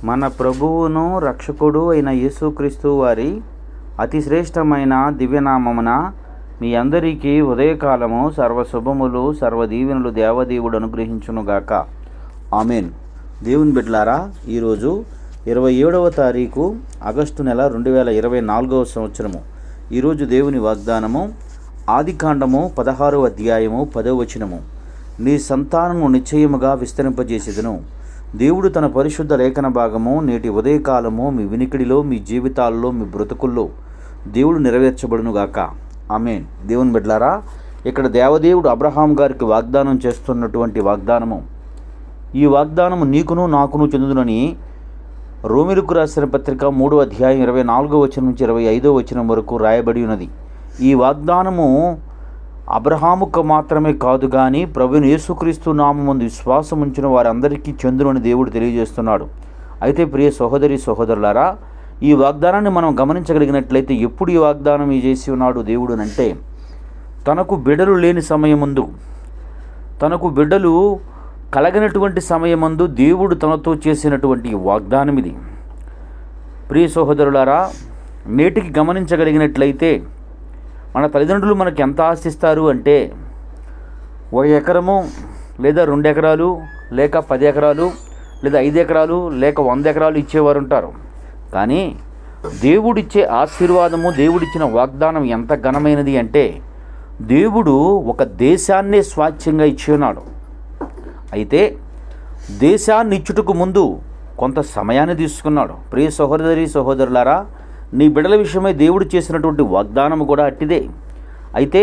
మన ప్రభువును రక్షకుడు అయిన యేసుక్రీస్తు వారి అతి శ్రేష్టమైన దివ్యనామమున మీ అందరికీ ఉదయకాలము సర్వశుభములు సర్వదీవెనలు దేవదేవుడు అనుగ్రహించునుగాక. ఆమెన్. దేవుని బిడ్డలారా, ఈరోజు 27వ తారీఖు ఆగస్టు నెల 2024వ సంవత్సరము. ఈరోజు దేవుని వాగ్దానము ఆదికాండము 16వ అధ్యాయము 10వ వచనము. నీ సంతానము నిశ్చయముగా విస్తరింపజేసేదను. దేవుడు తన పరిశుద్ధ లేఖన భాగము నేటి ఉదయకాలము మీ వినికిడిలో, మీ జీవితాల్లో, మీ బ్రతుకుల్లో దేవుడు నెరవేర్చబడునుగాక. ఆమేన్. దేవుని బిడ్డలారా, ఇక్కడ దేవదేవుడు అబ్రహాం గారికి వాగ్దానం చేస్తున్నటువంటి వాగ్దానము, ఈ వాగ్దానము నీకును నాకును చెందునని రోమీయులకు రాసిన పత్రిక 3వ అధ్యాయం 24వ వచనం నుంచి 25వ వచనం వరకు రాయబడి ఉన్నది. ఈ వాగ్దానము అబ్రహాముకు మాత్రమే కాదు కానీ ప్రభువైన యేసుక్రీస్తు నామముందు విశ్వాసం ఉంచిన వారందరికీ చెందునని దేవుడు తెలియజేస్తున్నాడు. అయితే ప్రియ సహోదరి సహోదరులారా, ఈ వాగ్దానాన్ని మనం గమనించగలిగినట్లయితే ఎప్పుడు ఈ వాగ్దానం చేసి ఉన్నాడు దేవుడు అంటే, తనకు బిడ్డలు లేని సమయమందు, తనకు బిడ్డలు కలగనటువంటి సమయమందు దేవుడు తనతో చేసినటువంటి వాగ్దానం ఇది. ప్రియ సహోదరులారా, నేటికి గమనించగలిగినట్లయితే మన తల్లిదండ్రులు మనకి ఎంత ఆశిస్తారు అంటే 1 ఎకరము లేదా 2 ఎకరాలు లేక 10 ఎకరాలు లేదా 5 ఎకరాలు లేక 100 ఎకరాలు ఇచ్చేవారు ఉంటారు. కానీ దేవుడిచ్చే ఆశీర్వాదము, దేవుడిచ్చిన వాగ్దానం ఎంత ఘనమైనది అంటే, దేవుడు ఒక దేశాన్నే స్వాచ్ఛంగా ఇచ్చి ఉన్నాడు. అయితే దేశాన్ని ఇచ్చుటకు ముందు కొంత సమయాన్ని తీసుకున్నాడు. ప్రియ సహోదరి సహోదరులారా, నీ బిడ్డల విషయమై దేవుడు చేసినటువంటి వాగ్దానము కూడా అట్టిదే. అయితే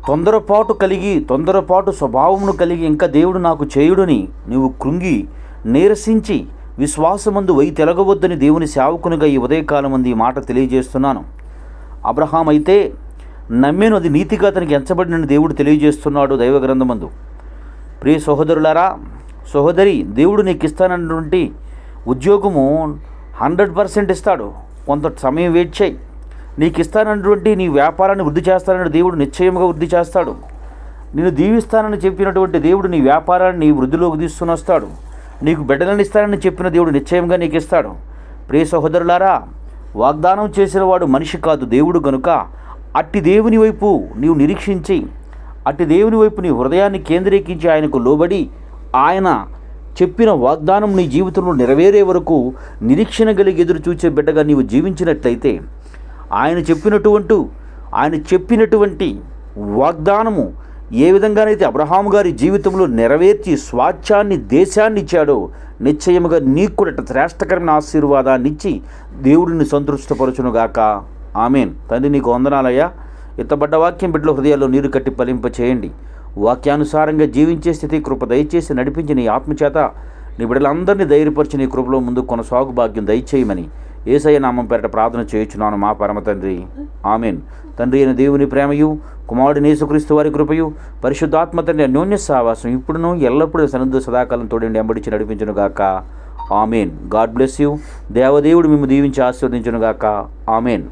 తొందరపాటు స్వభావమును కలిగి ఇంకా దేవుడు నాకు చేయుడని నీవు కృంగి నీరసించి విశ్వాసమందు తెలగవద్దని దేవుని సేవకునిగా ఈ ఉదయకాలమంది ఈ మాట తెలియజేస్తున్నాను. అబ్రహాం అయితే నమ్మేను, అది నీతిగా అతనికి ఎంచబడినని దేవుడు తెలియజేస్తున్నాడు దైవ గ్రంథమందు. ప్రియ సహోదరులారా, సహోదరి, దేవుడు నీకు ఇస్తానన్నటువంటి ఉద్యోగము 100% ఇస్తాడు. కొంత సమయం వెయిట్ చేయి. నీకు ఇస్తానటువంటి నీ వ్యాపారాన్ని వృద్ధి చేస్తానని దేవుడు నిశ్చయముగా వృద్ధి చేస్తాడు. నేను దీవిస్తానని చెప్పినటువంటి దేవుడు నీ వ్యాపారాన్ని నీ వృద్ధిలోకి తీసుకుని వస్తాడు. నీకు బిడ్డలను ఇస్తానని చెప్పిన దేవుడు నిశ్చయంగా నీకు ఇస్తాడు. ప్రియ సహోదరులారా, వాగ్దానం చేసిన వాడు మనిషి కాదు, దేవుడు గనుక అట్టి దేవుని వైపు నీవు నిరీక్షించి, అట్టి దేవుని వైపు నీ హృదయాన్ని కేంద్రీకరించి ఆయనకు లోబడి, ఆయన చెప్పిన వాగ్దానం నీ జీవితంలో నెరవేరే వరకు నిరీక్షణ కలిగి ఎదురు చూచే బిడ్డగా నీవు జీవించినట్లయితే, ఆయన చెప్పినటువంటి వాగ్దానము ఏ విధంగానైతే అబ్రహాము గారి జీవితంలో నెరవేర్చి స్వాచ్ఛాన్ని, దేశాన్ని ఇచ్చాడో, నిశ్చయముగా నీకు కూడా శ్రేష్టకరమైన ఆశీర్వాదాన్ని ఇచ్చి దేవుడిని సంతృష్టపరచునుగాక. ఆమేన్. తండ్రి, నీకు వందనాలయ్యా. ఎత్తబడ్డ వాక్యం బిడ్డల హృదయాల్లో నీరు కట్టి ఫలింప చేయండి. వాక్యానుసారంగా జీవించే స్థితి కృప దయచేసి నడిపించి నీ ఆత్మచేత నీ బిడ్డలందరినీ ధైర్యపరిచి నీ కృపలో ముందు కొనసాగు భాగ్యం దయచేయమని యేసయ్య నామం పేరట ప్రార్థన చేయుచున్నాను మా పరమ తండ్రి. ఆమేన్. తండ్రి అయిన దేవుని ప్రేమయు, కుమారుడు యేసుక్రీస్తు వారి కృపయు, పరిశుద్ధాత్మ తండ్రి అన్యోన్య సహవాసం ఇప్పుడును ఎల్లప్పుడూ సన్నిధి సదాకాలం తోడండి ఎంబడించి నడిపించునుగాక. ఆమేన్. God bless you. దేవదేవుడు మిమ్ము దీవించి ఆశీర్వదించునుగాక. ఆమేన్.